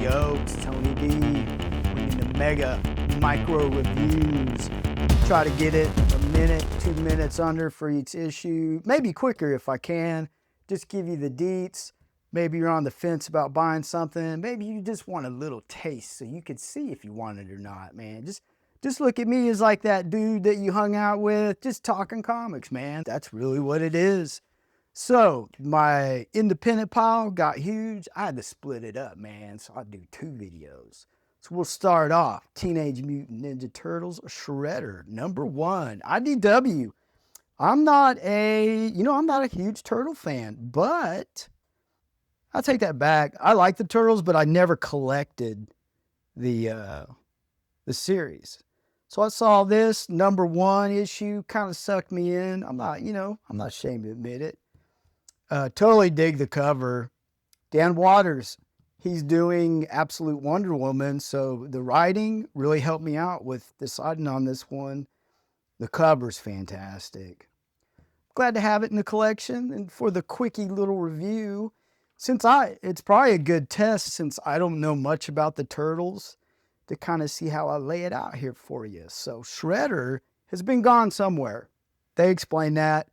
Yo, it's Tony D, bringing the mega micro reviews. Try to get it a minute, 2 minutes under for each issue. Maybe quicker if I can. Just give you the deets. Maybe you're on the fence about buying something. Maybe you just want a little taste so you could see if you want it or not, man. Just look at me as like that dude that you hung out with, just talking comics, man. That's really what it is. So my independent pile got huge. I had to split it up, man. So I'll do 2 videos. So we'll start off. Teenage Mutant Ninja Turtles Shredder, #1. IDW. I'm not a huge turtle fan, but I'll take that back. I like the turtles, but I never collected the series. So I saw this #1 issue, kind of sucked me in. I'm not ashamed to admit it. Totally dig the cover. Dan Waters, he's doing Absolute Wonder Woman, so the writing really helped me out with deciding on this one. The cover's fantastic. Glad to have it in the collection. And for the quickie little review, it's probably a good test since I don't know much about the turtles to kind of see how I lay it out here for you. So Shredder has been gone somewhere. They explain that.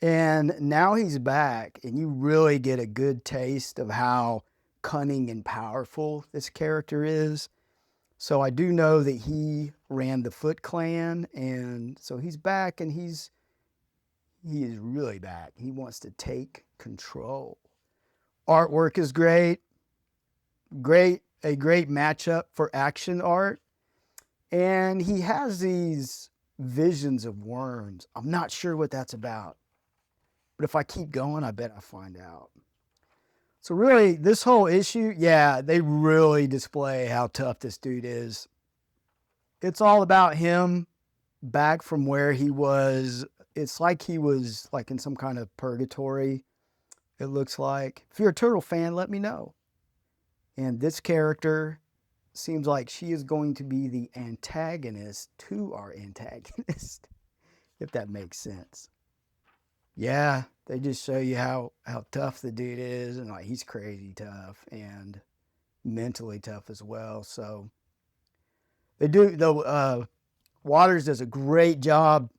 And now he's back, and you really get a good taste of how cunning and powerful this character is. So I do know that he ran the Foot Clan, and so he's back, and he is really back. He wants to take control. Artwork is great. A great matchup for action art. And he has these visions of worms. I'm not sure what that's about. But if I keep going, I bet I find out. So really, this whole issue, yeah, they really display how tough this dude is. It's all about him back from where he was. It's like he was like in some kind of purgatory, it looks like. If you're a turtle fan, let me know. And this character seems like she is going to be the antagonist to our antagonist, if that makes sense. Yeah, they just show you how tough the dude is, and like he's crazy tough and mentally tough as well. So they do, though. Waters does a great job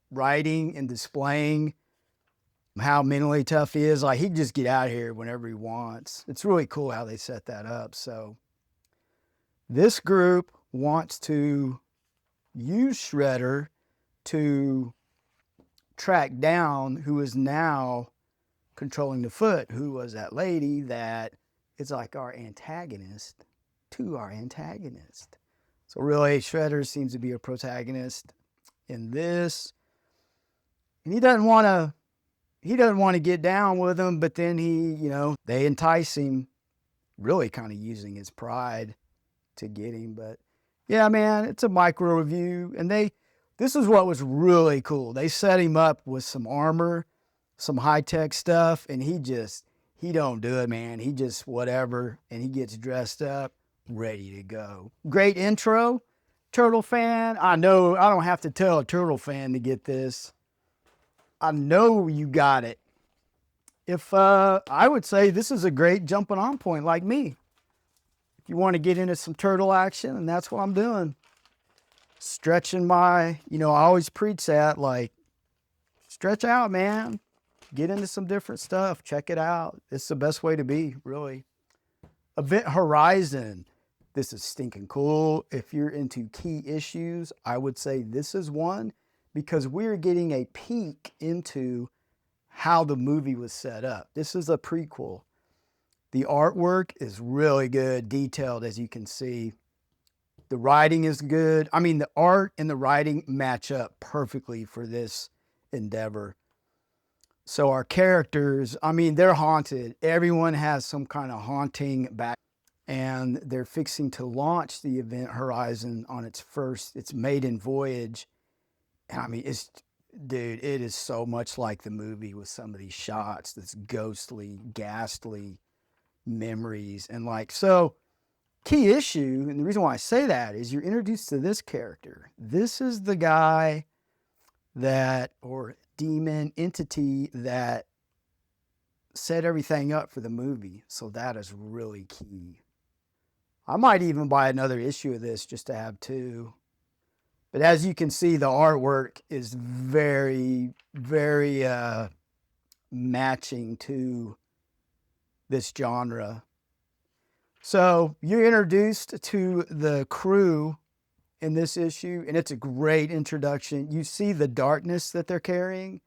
writing and displaying how mentally tough he is. Like he can just get out of here whenever he wants. It's really cool how they set that up. So this group wants to use Shredder to track down who is now controlling the Foot, who was that lady that is like our antagonist to our antagonist. So really, Shredder seems to be a protagonist in this. And he doesn't want to get down with them, but then they entice him, really kind of using his pride to get him. But yeah, man, it's a micro review. And this is what was really cool. They set him up with some armor, some high-tech stuff, and he don't do it, man. He just whatever, and he gets dressed up, ready to go. Great intro. Turtle fan. I know I don't have to tell a turtle fan to get this. I know you got it. I would say this is a great jumping on point like me. If you want to get into some turtle action, and that's what I'm doing. Stretching I always preach that, like, stretch out, man. Get into some different stuff. Check it out. It's the best way to be, really. Event Horizon. This is stinking cool. If you're into key issues, I would say this is one because we're getting a peek into how the movie was set up. This is a prequel. The artwork is really good, detailed, as you can see. The writing is good. I mean, the art and the writing match up perfectly for this endeavor. So our characters, they're haunted. Everyone has some kind of haunting back. And they're fixing to launch the Event Horizon on its maiden voyage. And it is so much like the movie with some of these shots. This ghostly, ghastly memories. And so key issue, and the reason why I say that is you're introduced to this character. This is the guy or demon entity that set everything up for the movie. So that is really key. I might even buy another issue of this just to have two. But as you can see, the artwork is very, very matching to this genre. So you're introduced to the crew in this issue, and it's a great introduction. You see the darkness that they're carrying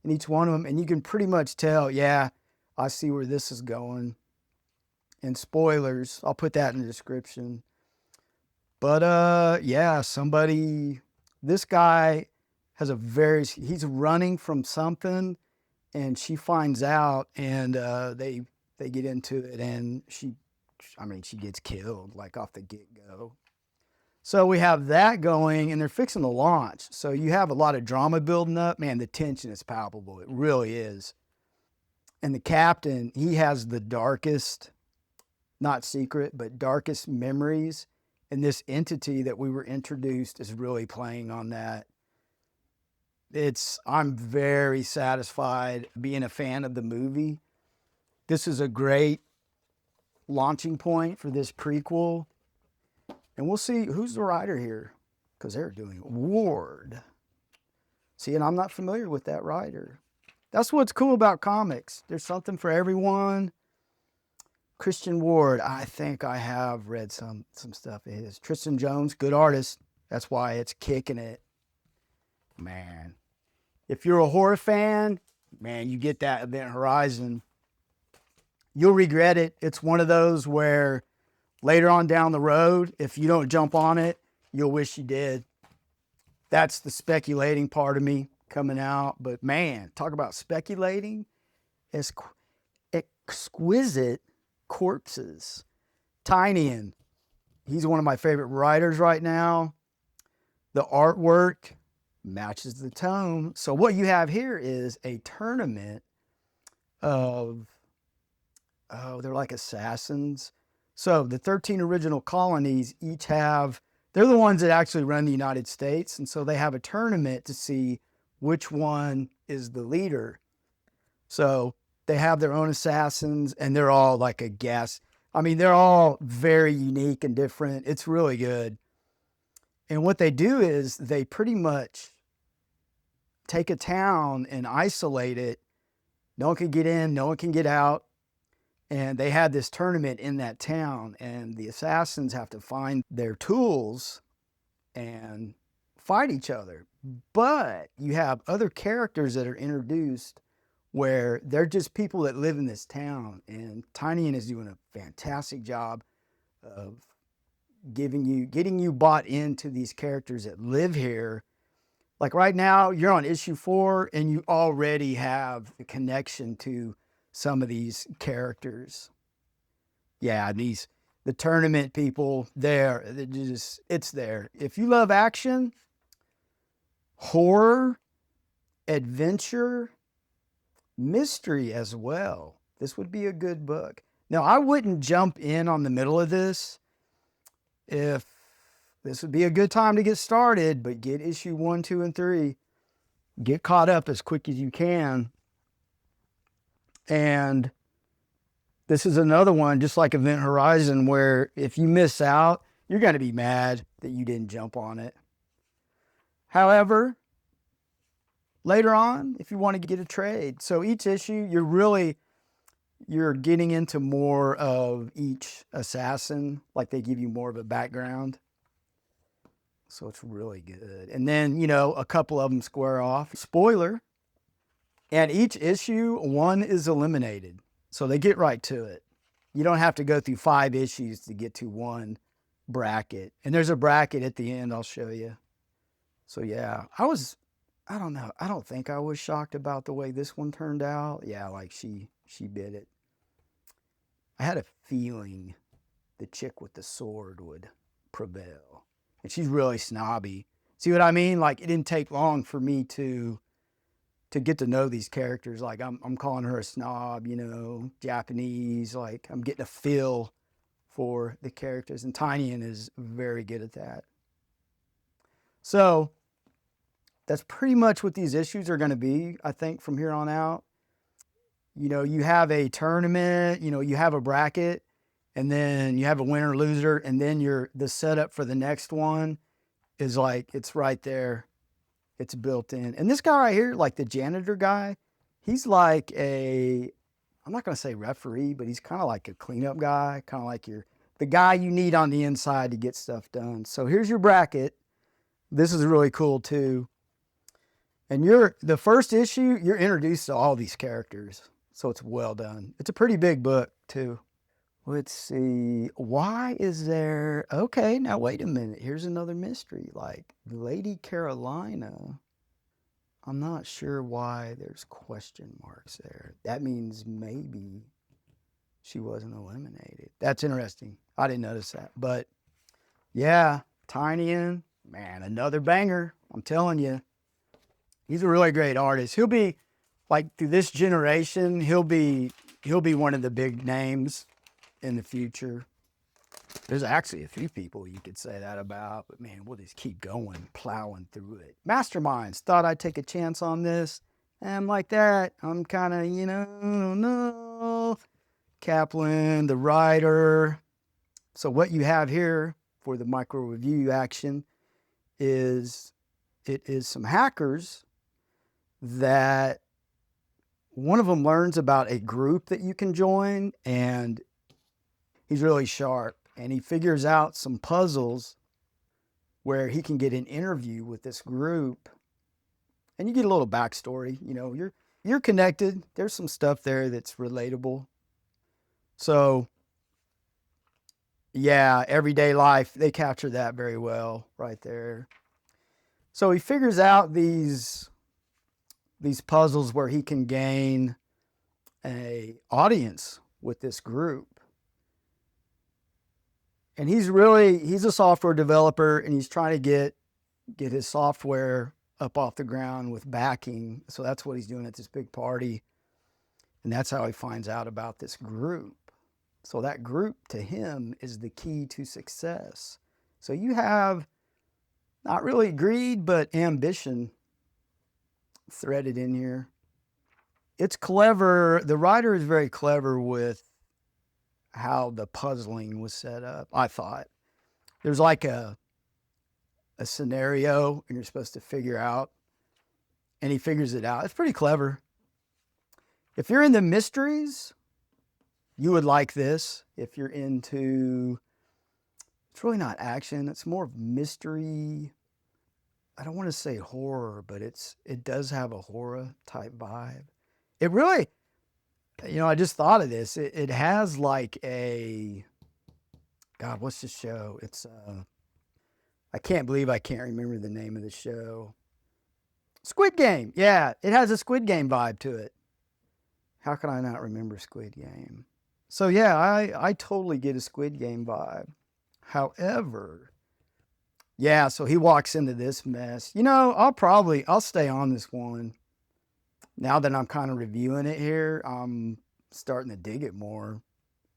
in each one of them, and you can pretty much tell, yeah, I see where this is going. And spoilers, I'll put that in the description. But yeah, this guy has he's running from something, and she finds out, and they get into it, and she gets killed like off the get-go. So we have that going, and they're fixing the launch. So you have a lot of drama building up. Man, the tension is palpable. It really is. And the captain, he has the darkest, not secret, but darkest memories. And this entity that we were introduced is really playing on that. I'm very satisfied being a fan of the movie. This is a great launching point for this prequel. And we'll see who's the writer here, because they're doing Ward. See, and I'm not familiar with that writer. That's what's cool about comics. There's something for everyone. Christian Ward, I think I have read some stuff of his. Tristan Jones, good artist. That's why it's kicking it. Man, if you're a horror fan, man, you get that Event Horizon. You'll regret it. It's one of those where later on down the road, if you don't jump on it, you'll wish you did. That's the speculating part of me coming out. But man, talk about speculating. It's exquisite corpses. Tynion, he's one of my favorite writers right now. The artwork matches the tone. So what you have here is a tournament of, they're like assassins. So the 13 original colonies each they're the ones that actually run the United States. And so they have a tournament to see which one is the leader. So they have their own assassins, and they're all like a guest. I mean, they're all very unique and different. It's really good. And what they do is they pretty much take a town and isolate it. No one can get in, no one can get out. And they had this tournament in that town, and the assassins have to find their tools and fight each other. But you have other characters that are introduced where they're just people that live in this town. And Tynion is doing a fantastic job of getting you bought into these characters that live here. Like right now, you're on issue 4, and you already have a connection to some of these characters. Yeah, the tournament people, it's there. If you love action, horror, adventure, mystery as well, this would be a good book. Now, I wouldn't jump in on the middle of this. If this would be a good time to get started, but get issue 1, 2, and 3. Get caught up as quick as you can. And this is another one, just like Event Horizon, where if you miss out, you're going to be mad that you didn't jump on it. However, later on, if you want to get a trade, so each issue, you're getting into more of each assassin, like they give you more of a background. So it's really good. And then, a couple of them square off. Spoiler. And each issue, one is eliminated. So they get right to it. You don't have to go through 5 issues to get to one bracket. And there's a bracket at the end I'll show you. So yeah, I don't know. I don't think I was shocked about the way this one turned out. Yeah, like she bit it. I had a feeling the chick with the sword would prevail. And she's really snobby. See what I mean? Like, it didn't take long for me to get to know these characters. Like, I'm calling her a snob, Japanese. Like, I'm getting a feel for the characters. And Tynion is very good at that. So that's pretty much what these issues are going to be, I think, from here on out. You have a tournament, you have a bracket, and then you have a winner loser, and then the setup for the next one is like, it's right there. It's built in. And this guy right here, like the janitor guy, he's like I'm not going to say referee, but he's kind of like a cleanup guy, kind of like the guy you need on the inside to get stuff done. So here's your bracket. This is really cool too. And the first issue, you're introduced to all these characters. So it's well done. It's a pretty big book too. Let's see. Why is there... Okay, now wait a minute. Here's another mystery. Like Lady Carolina. I'm not sure why there's question marks there. That means maybe she wasn't eliminated. That's interesting. I didn't notice that. But yeah, Tynion, man, another banger. I'm telling you. He's a really great artist. He'll be, like, through this generation, he'll be one of the big names in the future. There's actually a few people you could say that about, but man, we'll just keep going, plowing through it. Masterminds, thought I'd take a chance on this. And I'm like that. I'm kind of, no. Kaplan, the writer. So what you have here for the micro review action is some hackers that one of them learns about a group that you can join, and he's really sharp, and he figures out some puzzles where he can get an interview with this group, and you get a little backstory. You're connected. There's some stuff there that's relatable. So yeah, everyday life, they capture that very well right there. So he figures out these puzzles where he can gain an audience with this group. And he's a software developer, and he's trying to get his software up off the ground with backing. So that's what he's doing at this big party. And that's how he finds out about this group. So that group to him is the key to success. So you have not really greed, but ambition threaded in here. It's clever. The writer is very clever with how the puzzling was set up, I thought. There's like a scenario, and you're supposed to figure out, and he figures it out. It's pretty clever. If you're into mysteries, you would like this. If you're into... It's really not action. It's more of mystery. I don't want to say horror, but it does have a horror type vibe. It really, I just thought of this. It has like a... God, what's the show? It's... I can't believe I can't remember the name of the show. Squid Game. Yeah, it has a Squid Game vibe to it. How can I not remember Squid Game? So yeah, I totally get a Squid Game vibe. However, yeah, so he walks into this mess. I'll stay on this one. Now that I'm kind of reviewing it here, I'm starting to dig it more,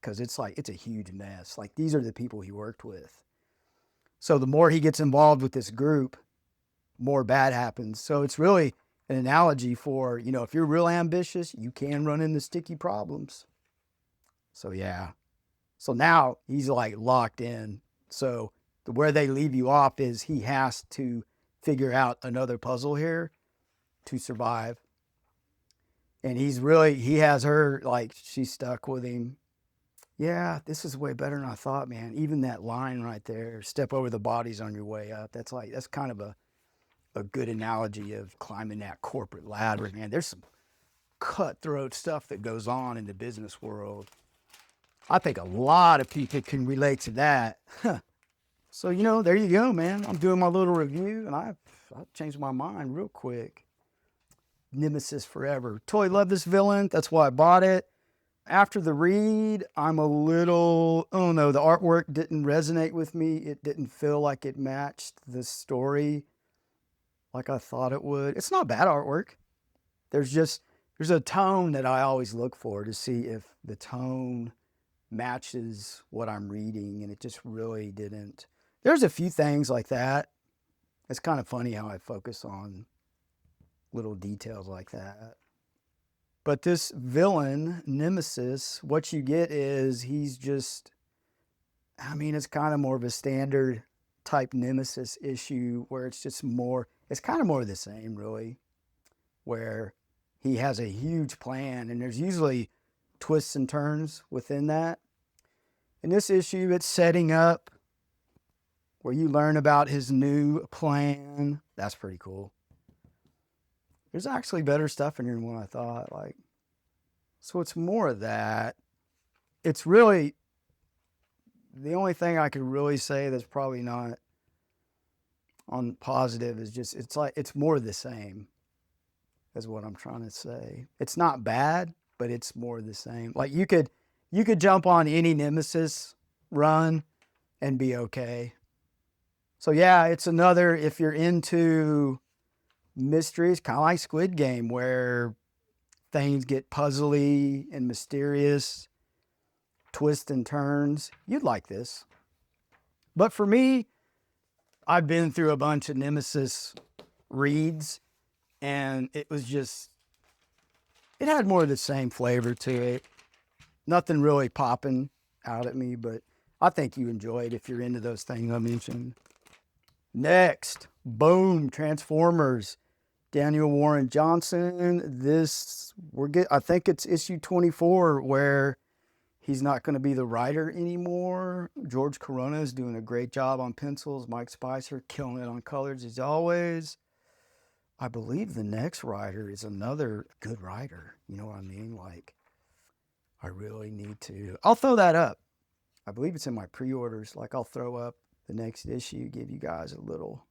because it's a huge mess. Like, these are the people he worked with. So the more he gets involved with this group, more bad happens. So it's really an analogy for, if you're real ambitious, you can run into sticky problems. So yeah. So now he's like locked in. So where they leave you off is he has to figure out another puzzle here to survive. And he has her, like, she's stuck with him. Yeah, this is way better than I thought, man. Even that line right there, step over the bodies on your way up. That's kind of a good analogy of climbing that corporate ladder, man. There's some cutthroat stuff that goes on in the business world. I think a lot of people can relate to that. So, there you go, man. I'm doing my little review, and I've changed my mind real quick. Nemesis Forever. Totally love this villain. That's why I bought it. After the read, I'm a little, the artwork didn't resonate with me. It didn't feel like it matched the story like I thought it would. It's not bad artwork. There's a tone that I always look for to see if the tone matches what I'm reading, and it just really didn't. There's a few things like that. It's kind of funny how I focus on little details like that. But this villain, Nemesis, what you get is he's just I mean, it's kind of more of a standard type nemesis issue where it's just more, it's kind of more of the same, really, where he has a huge plan and there's usually twists and turns within that. In this issue, it's setting up where you learn about his new plan. That's pretty cool. There's actually better stuff in here than what I thought. Like, so it's more of that. It's really the only thing I could really say that's probably not on positive is just it's like it's more of the same is what I'm trying to say. It's not bad, but it's more of the same. Like you could jump on any Nemesis run and be okay. So yeah, it's another, if you're into mysteries, kind of like Squid Game, where things get puzzly and mysterious, twists and turns, you'd like this. But for me, I've been through a bunch of Nemesis reads, and it was just, it had more of the same flavor to it. Nothing really popping out at me, but I think you enjoy it if you're into those things I mentioned. Next, boom, Transformers. Daniel Warren Johnson. I think it's issue 24 where he's not going to be the writer anymore. George Corona is doing a great job on pencils. Mike Spicer killing it on colors as always. I believe the next writer is another good writer. You know what I mean? Like, I really need to. I'll throw that up. I believe it's in my pre-orders. Like, I'll throw up the next issue, give you guys a little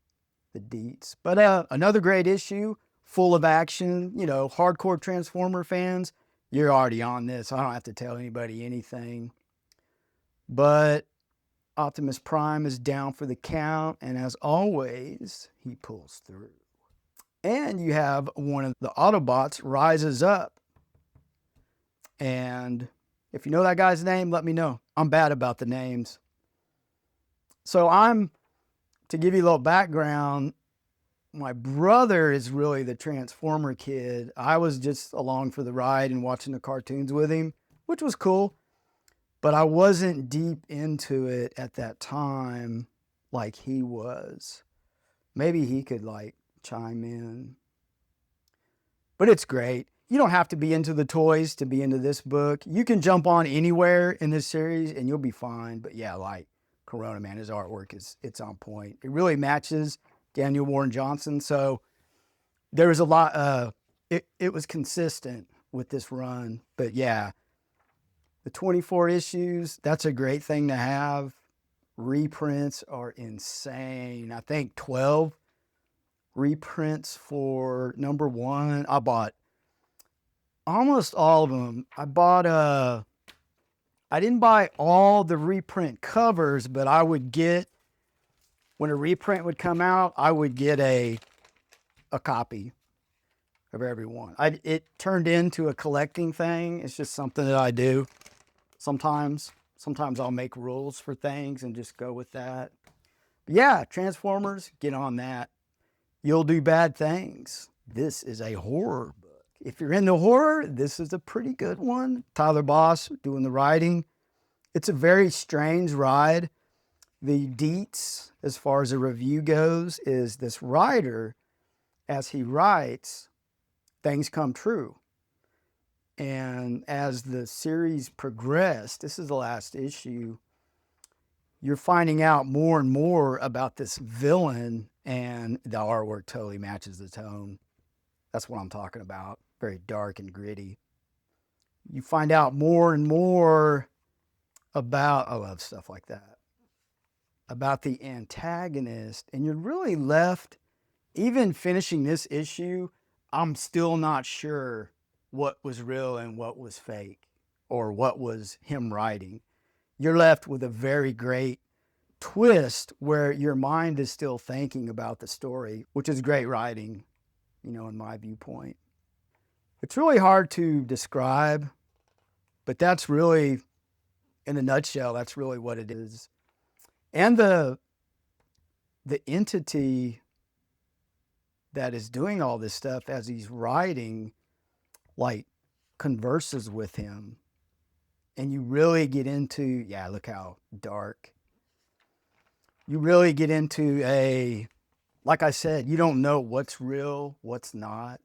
the deets. But another great issue, full of action. You know, hardcore Transformer fans, you're already on this. I don't have to tell anybody anything. But Optimus Prime is down for the count, and as always, he pulls through. And you have one of the Autobots rises up. And if you know that guy's name, let me know. I'm bad about the names. So to give you a little background, my brother is really the Transformer kid. I was just along for the ride and watching the cartoons with him, which was cool. But I wasn't deep into it at that time like he was. Maybe he could like chime in. But it's great. You don't have to be into the toys to be into this book. You can jump on anywhere in this series and you'll be fine. But yeah, like Corona, man, his artwork it's on point. It really matches Daniel Warren Johnson. So there was a lot, it was consistent with this run. But yeah, the 24 issues, that's a great thing to have. Reprints are insane. I think 12 reprints for number one. I bought almost all of them. I didn't buy all the reprint covers, but I would get, when a reprint would come out, I would get a copy of every one. It turned into a collecting thing. It's just something that I do sometimes. Sometimes I'll make rules for things and just go with that. But yeah, Transformers, get on that. You'll Do Bad Things. This is a horror book. If you're into horror, this is a pretty good one. Tyler Boss doing the writing. It's a very strange ride. The deets, as far as a review goes, is this writer, as he writes, things come true. And as the series progressed, this is the last issue, you're finding out more and more about this villain, and the artwork totally matches the tone. That's what I'm talking about. Very dark and gritty. You find out more and more about, I love stuff like that, about the antagonist, and you're really left, even finishing this issue, I'm still not sure what was real and what was fake, or what was him writing. You're left with a very great twist where your mind is still thinking about the story, which is great writing, you know, in my viewpoint. It's really hard to describe, but that's really, in a nutshell, that's really what it is. And the entity that is doing all this stuff as he's writing, like, converses with him. And you really get into, yeah, look how dark you really get into like I said, you don't know what's real, what's not.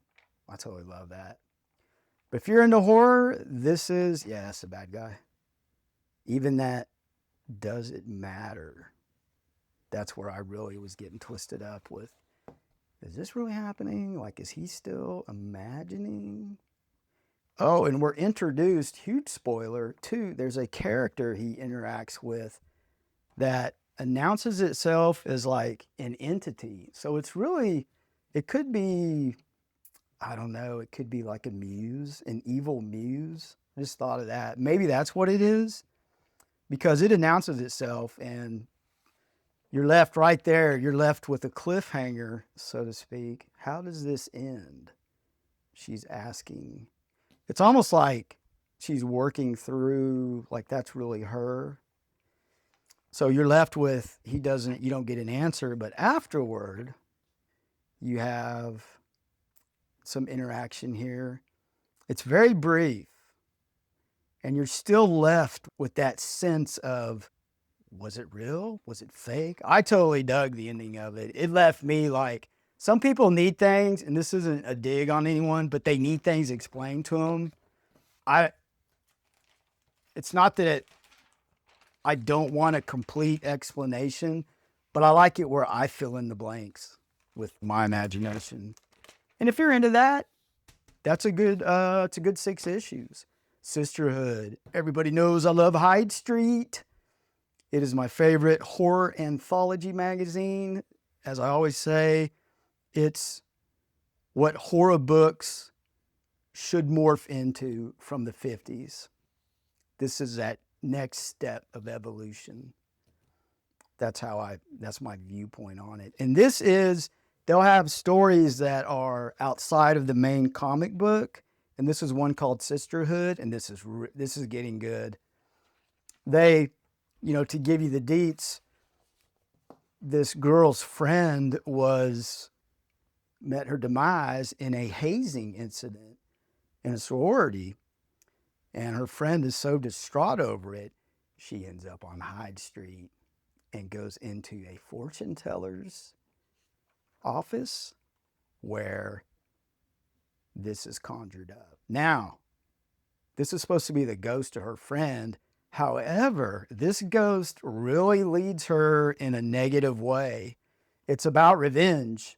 I totally love that. But if you're into horror, that's a bad guy. Even that, does it matter? That's where I really was getting twisted up with, is this really happening? Like, is he still imagining? Oh, and we're introduced, huge spoiler, too. There's a character he interacts with that announces itself as like an entity. So it's really, it could be, I don't know, it could be like a muse, an evil muse. I just thought of that. Maybe that's what it is, because it announces itself and you're left right there. You're left with a cliffhanger, so to speak. How does this end? She's asking. It's almost like she's working through, like that's really her. So you're left with, you don't get an answer, but afterward, you have some interaction here. It's very brief. And you're still left with that sense of, was it real? Was it fake? I totally dug the ending of it. It left me like, some people need things, and this isn't a dig on anyone, but they need things explained to them. It's not that I don't want a complete explanation, but I like it where I fill in the blanks with my imagination. And if you're into that, it's a good 6 issues. Sisterhood. Everybody knows I love Hyde Street. It is my favorite horror anthology magazine. As I always say, it's what horror books should morph into from the 50s. This is that next step of evolution. That's my viewpoint on it. And they'll have stories that are outside of the main comic book. And this is one called Sisterhood, and this is getting good. To give you the deets, this girl's friend met her demise in a hazing incident in a sorority. And her friend is so distraught over it, she ends up on Hyde Street and goes into a fortune teller's office where this is conjured up. Now, this is supposed to be the ghost of her friend. However, this ghost really leads her in a negative way. It's about revenge,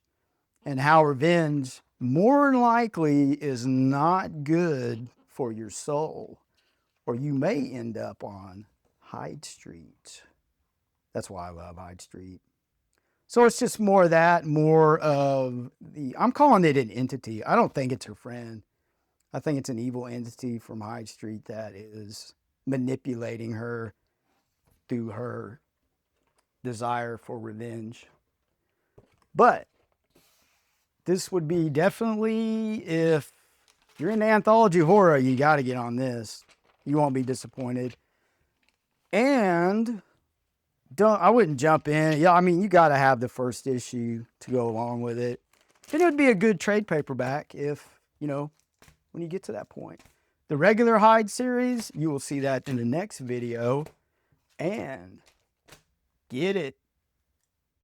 and how revenge more likely is not good for your soul, or you may end up on Hyde Street. That's why I love Hyde Street. So it's just more of that, more of I'm calling it an entity. I don't think it's her friend. I think it's an evil entity from Hyde Street that is manipulating her through her desire for revenge. But this would be definitely, if you're into anthology horror, you got to get on this. You won't be disappointed. And I wouldn't jump in. Yeah, I mean, you got to have the first issue to go along with it. And it would be a good trade paperback if, when you get to that point. The regular Hyde series, you will see that in the next video. And get it.